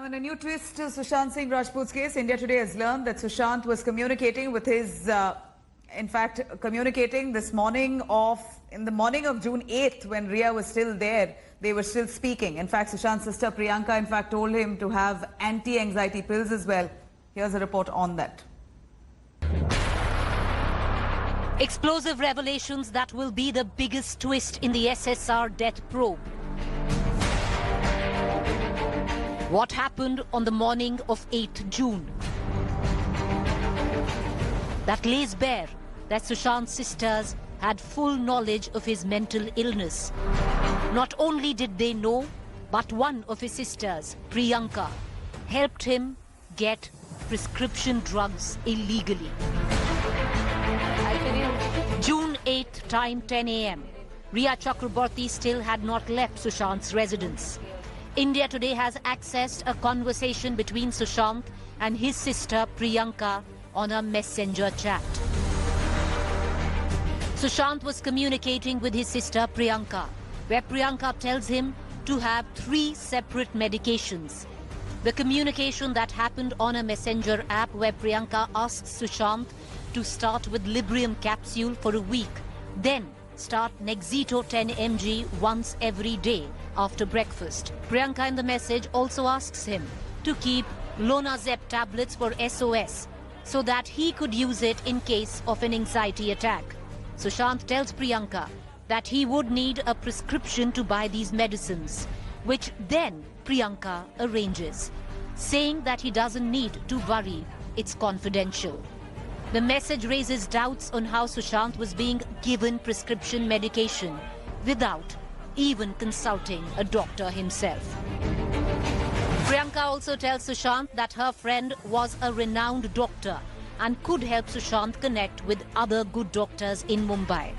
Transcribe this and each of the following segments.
Now, in a new twist to Sushant Singh Rajput's case, India Today has learned that Sushant was communicating with his, communicating this morning in the morning of June 8th, when Riya was still there. They were still speaking. In fact, Sushant's sister Priyanka, in fact, told him to have anti-anxiety pills as well. Here's a report on that. Explosive revelations that will be the biggest twist in the SSR death probe. What happened on the morning of 8th June? That lays bare that Sushant's sisters had full knowledge of his mental illness. Not only did they know, but one of his sisters, Priyanka, helped him get prescription drugs illegally. June 8th, time 10 a.m. Riya Chakraborty still had not left Sushant's residence. India Today has accessed a conversation between Sushant and his sister Priyanka on a messenger chat. Sushant was communicating with his sister Priyanka, where Priyanka tells him to have 3 separate medications. The communication that happened on a messenger app, where Priyanka asks Sushant to start with Librium capsule for a week, then start Nexito 10 mg once every day after breakfast. Priyanka in the message also asks him to keep Lonazep tablets for SOS so that he could use it in case of an anxiety attack. Sushant tells Priyanka that he would need a prescription to buy these medicines, which then Priyanka arranges, saying that he doesn't need to worry, it's confidential. The message raises doubts on how Sushant was being given prescription medication without even consulting a doctor himself. Priyanka also tells Sushant that her friend was a renowned doctor and could help Sushant connect with other good doctors in Mumbai.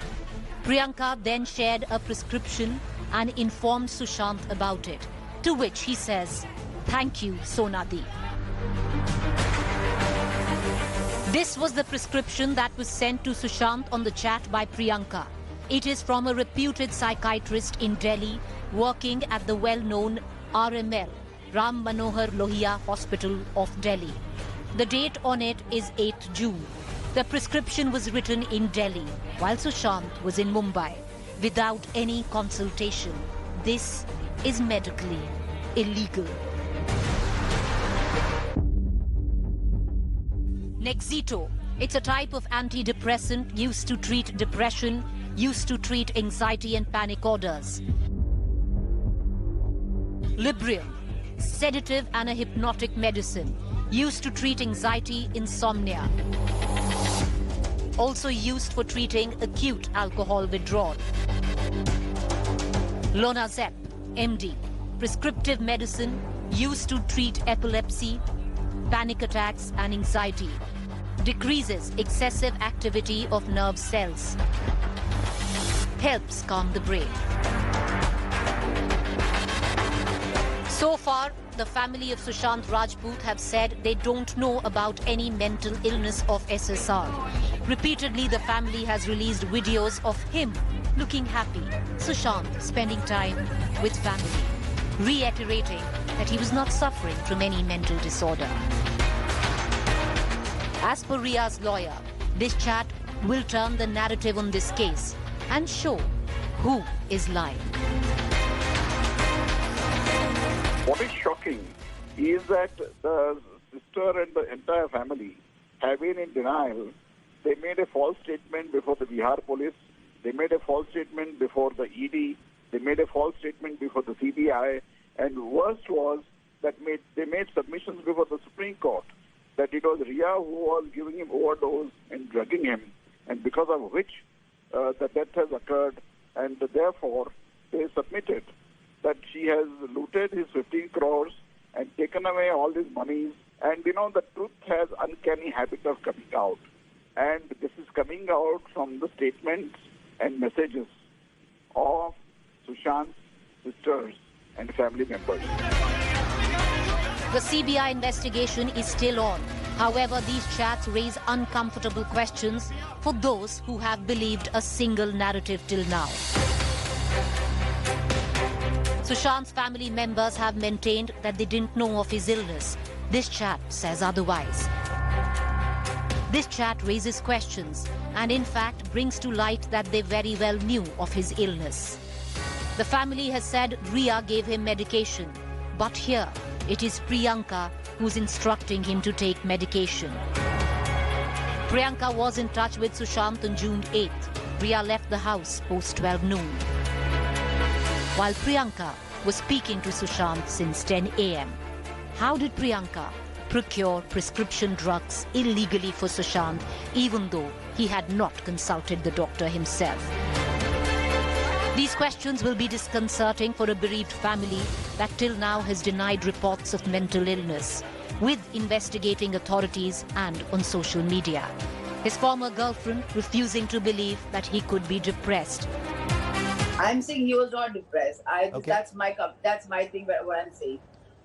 Priyanka then shared a prescription and informed Sushant about it, to which he says, "Thank you, Sonadi." This was the prescription that was sent to Sushant on the chat by Priyanka. It is from a reputed psychiatrist in Delhi working at the well-known RML, Ram Manohar Lohia Hospital of Delhi. The date on it is 8th June. The prescription was written in Delhi while Sushant was in Mumbai without any consultation. This is medically illegal. Nexito. It's a type of antidepressant used to treat depression, used to treat anxiety and panic orders. Librium. Sedative and a hypnotic medicine used to treat anxiety, insomnia. Also used for treating acute alcohol withdrawal. Lonazep, MD. Prescriptive medicine used to treat epilepsy, panic attacks and anxiety. Decreases excessive activity of nerve cells. Helps calm the brain. So far, the family of Sushant Rajput have said they don't know about any mental illness of SSR. Repeatedly, the family has released videos of him looking happy, Sushant spending time with family, reiterating that he was not suffering from any mental disorder. As per Riya's lawyer, this chat will turn the narrative on this case and show who is lying. What is shocking is that the sister and the entire family have been in denial. They made a false statement before the Bihar police. They made a false statement before the ED. They made a false statement before the CBI. And worst was that they made submissions before the Supreme Court that it was Riya who was giving him overdose and drugging him, and because of which the death has occurred, and therefore they submitted that she has looted his 15 crores and taken away all his monies. And the truth has uncanny habit of coming out. And this is coming out from the statements and messages of Sushant's sisters and family members. The CBI investigation is still on. However, these chats raise uncomfortable questions for those who have believed a single narrative till now. Sushant's family members have maintained that they didn't know of his illness. This chat says otherwise. This chat raises questions and in fact brings to light that they very well knew of his illness. The family has said Riya gave him medication, but here it is Priyanka who's instructing him to take medication. Priyanka was in touch with Sushant on June 8th. Riya left the house post 12 noon. While Priyanka was speaking to Sushant since 10 a.m. How did Priyanka procure prescription drugs illegally for Sushant, even though he had not consulted the doctor himself? These questions will be disconcerting for a bereaved family that till now has denied reports of mental illness, with investigating authorities and on social media. His former girlfriend refusing to believe that he could be depressed. I'm saying he was not depressed. Okay. That's my thing. What I'm saying.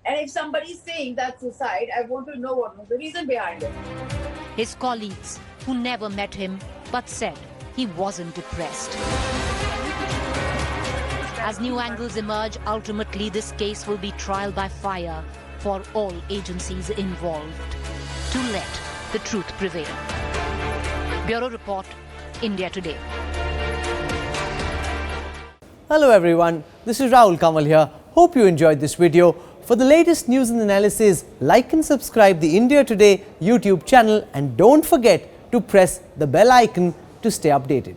And if somebody's saying that's suicide, I want to know what was the reason behind it. His colleagues, who never met him, but said he wasn't depressed. As new angles emerge, ultimately this case will be trial by fire for all agencies involved to let the truth prevail. Bureau Report, India Today. Hello everyone, this is Rahul Kamal here. Hope you enjoyed this video. For the latest news and analysis, like and subscribe the India Today YouTube channel and don't forget to press the bell icon to stay updated.